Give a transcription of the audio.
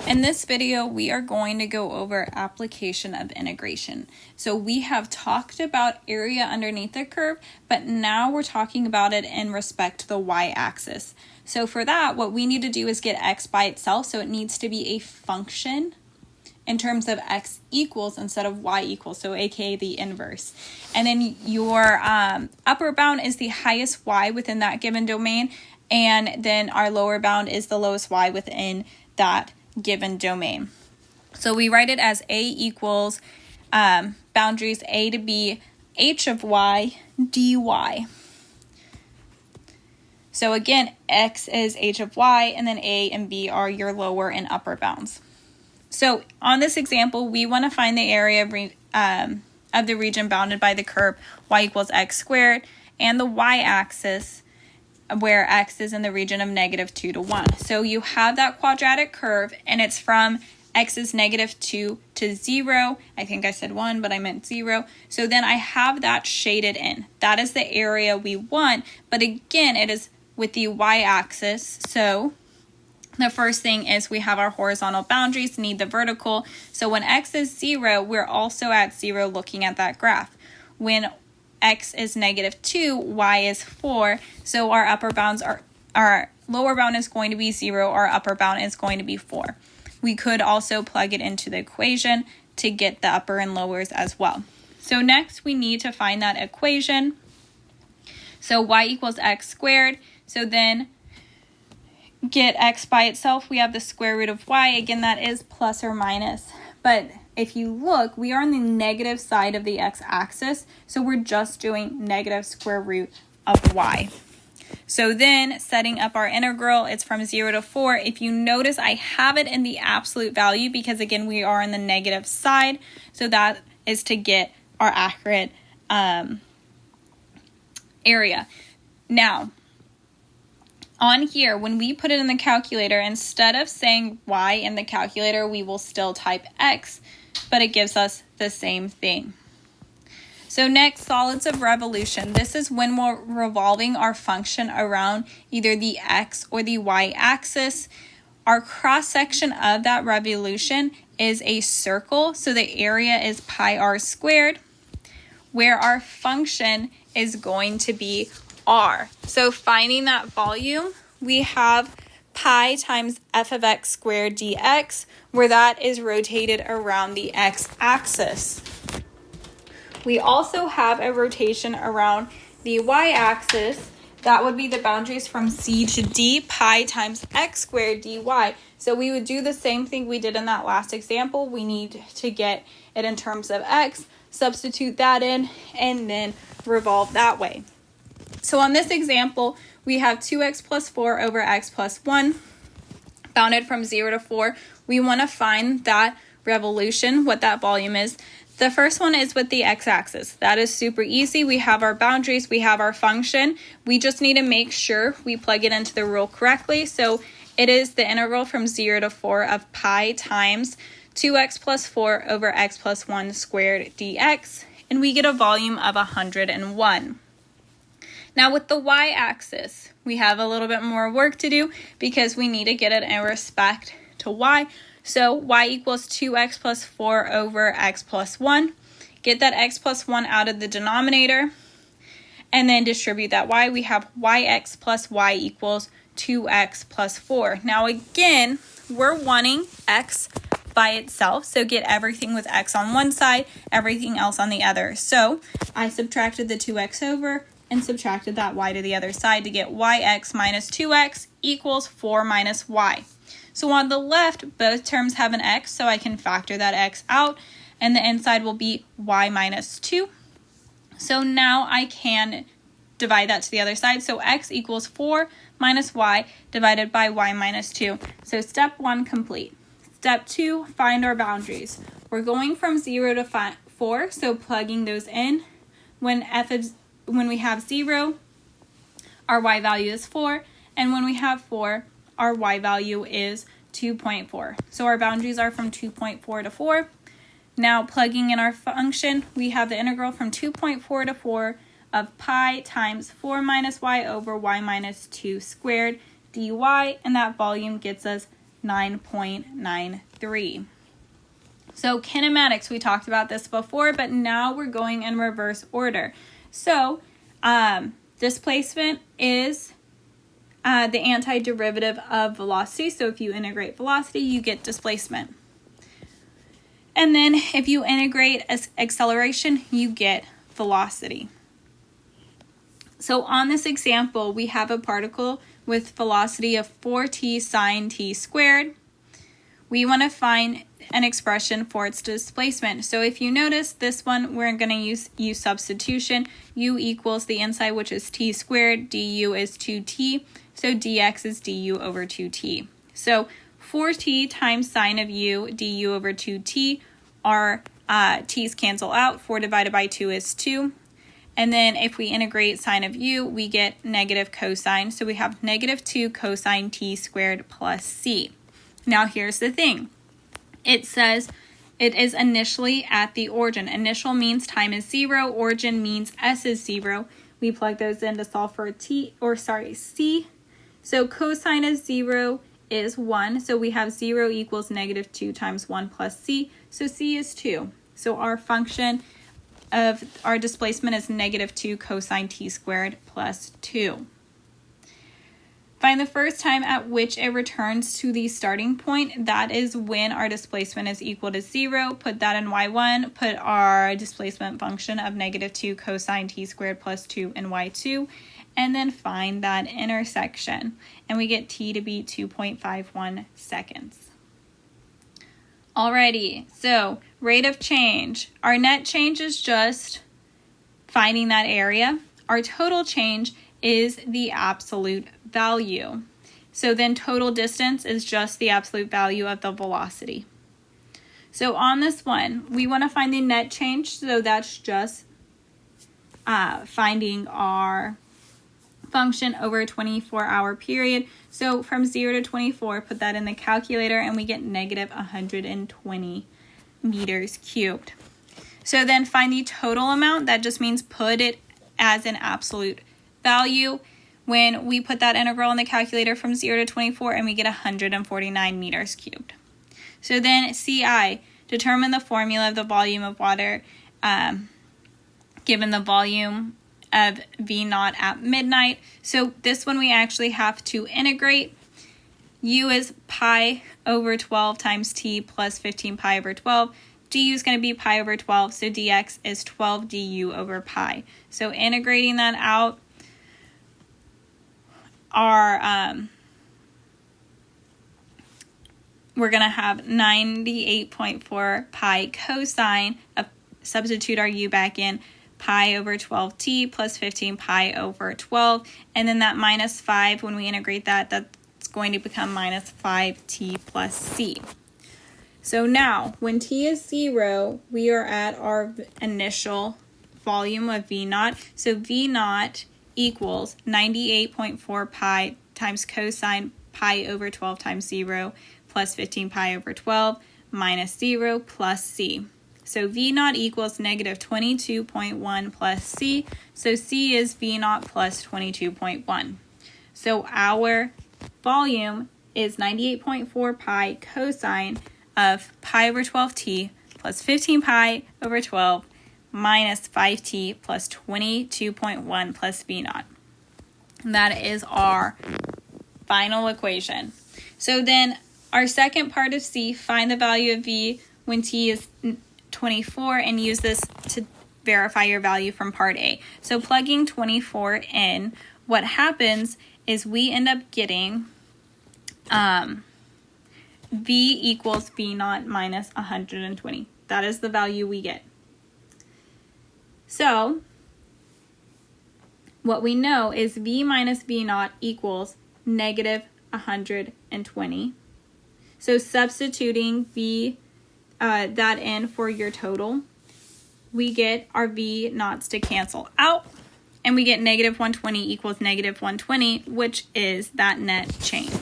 In this video, we are going to go over application of integration. So we have talked about area underneath the curve, but now we're talking about it in respect to the y-axis. So for that, what we need to do is get x by itself, so it needs to be a function in terms of x equals instead of y equals, so aka the inverse. And then your upper bound is the highest y within that given domain, and then our lower bound is the lowest y within that given domain. So we write it as a equals boundaries a to b h of y dy. So again, x is h of y, and then a and b are your lower and upper bounds. So on this example, we want to find the area of the region bounded by the curve y equals x squared, and the y-axis where x is in the region of -2 to 1. So you have that quadratic curve, and it's from x is -2 to 0. I think I said 1, but I meant 0. So then I have that shaded in. That is the area we want, but again, it is with the y-axis. So the first thing is we have our horizontal boundaries, need the vertical. So when x is 0, we're also at 0 looking at that graph. When x is -2, y is 4, so our upper bounds are, our lower bound is going to be 0, our upper bound is going to be 4. We could also plug it into the equation to get the upper and lowers as well. So next we need to find that equation. So y equals x squared, so then get x by itself, we have the square root of y. Again, that is plus or minus, but if you look, we are on the negative side of the x-axis, so we're just doing negative square root of y. So then, setting up our integral, it's from 0 to 4. If you notice, I have it in the absolute value because, again, we are on the negative side, so that is to get our accurate area. Now, on here, when we put it in the calculator, instead of saying y in the calculator, we will still type x, but it gives us the same thing. So next, solids of revolution. This is when we're revolving our function around either the x or the y-axis. Our cross-section of that revolution is a circle, so the area is pi r squared, where our function is going to be r. So finding that volume, we have pi times f of x squared dx, where that is rotated around the x-axis. We also have a rotation around the y-axis. That would be the boundaries from c to d, pi times x squared dy. So we would do the same thing we did in that last example. We need to get it in terms of x, substitute that in, and then revolve that way. So on this example, we have 2x plus 4 over x plus 1, bounded from 0 to 4. We want to find that revolution, what that volume is. The first one is with the x-axis. That is super easy. We have our boundaries, we have our function. We just need to make sure we plug it into the rule correctly. So it is the integral from 0 to 4 of pi times 2x plus 4 over x plus 1 squared dx, and we get a volume of 101. Now with the y-axis, we have a little bit more work to do because we need to get it in respect to y. So y equals 2x plus 4 over x plus 1. Get that x plus 1 out of the denominator and then distribute that y. We have yx plus y equals 2x plus 4. Now again, we're wanting x by itself, so get everything with x on one side, everything else on the other. So I subtracted the 2x over and subtracted that y to the other side to get yx minus 2x equals 4 minus y. So on the left, both terms have an x, so I can factor that x out, and the inside will be y minus 2. So now I can divide that to the other side. So x equals 4 minus y divided by y minus 2. So step 1 complete. Step 2, find our boundaries. We're going from 0 to 4, so plugging those in. When we have 0, our y value is 4, and when we have 4, our y value is 2.4. So our boundaries are from 2.4 to 4. Now plugging in our function, we have the integral from 2.4 to 4 of pi times 4 minus y over y minus 2 squared dy, and that volume gets us 9.93. So kinematics, we talked about this before, but now we're going in reverse order. So displacement is the antiderivative of velocity. So if you integrate velocity, you get displacement. And then if you integrate acceleration, you get velocity. So on this example, we have a particle with velocity of 4t sine t squared. We want to find an expression for its displacement. So if you notice this one, we're going to use substitution. U equals the inside, which is t squared. Du is 2t. So dx is du over 2t. So 4t times sine of u, du over 2t, our t's cancel out. 4 divided by 2 is 2. And then if we integrate sine of u, we get negative cosine. So we have negative 2 cosine t squared plus c. Now here's the thing. It says it is initially at the origin. Initial means time is 0. Origin means s is 0. We plug those in to solve for c. So cosine of 0 is 1. So we have 0 equals negative 2 times 1 plus c. So c is 2. So our function of our displacement is negative 2 cosine t squared plus 2. Find the first time at which it returns to the starting point. That is when our displacement is equal to 0. Put that in y1. Put our displacement function of negative 2 cosine t squared plus 2 in y2. And then find that intersection. And we get t to be 2.51 seconds. Alrighty, so rate of change. Our net change is just finding that area. Our total change is the absolute value. So then total distance is just the absolute value of the velocity. So on this one, we want to find the net change. So that's just finding our function over a 24-hour period. So from 0 to 24, put that in the calculator and we get negative 120 meters cubed. So then find the total amount. That just means put it as an absolute value. When we put that integral in the calculator from 0 to 24 and we get 149 meters cubed. So then CI, determine the formula of the volume of water given the volume of V naught at midnight. So this one we actually have to integrate. U is pi over 12 times t plus 15 pi over 12. Du is going to be pi over 12, so dx is 12 du over pi. So integrating that out, we're going to have 98.4 pi cosine of, substitute our u back in, pi over 12t plus 15 pi over 12, and then that minus 5, when we integrate that, that's going to become minus 5t plus c. So now, when t is 0, we are at our initial volume of V naught. So V naught equals 98.4 pi times cosine pi over 12 times 0 plus 15 pi over 12 minus 0 plus c. So V naught equals negative 22.1 plus c. So c is V naught plus 22.1. So our volume is 98.4 pi cosine of pi over 12t plus 15 pi over 12 minus 5t plus 22.1 plus V naught. And that is our final equation. So then our second part of C, find the value of V when t is 24 and use this to verify your value from part A. So plugging 24 in, what happens is we end up getting V equals V naught minus 120. That is the value we get. So what we know is V minus V naught equals negative 120. So substituting V that in for your total, we get our V naughts to cancel out, and we get negative 120 equals negative 120, which is that net change.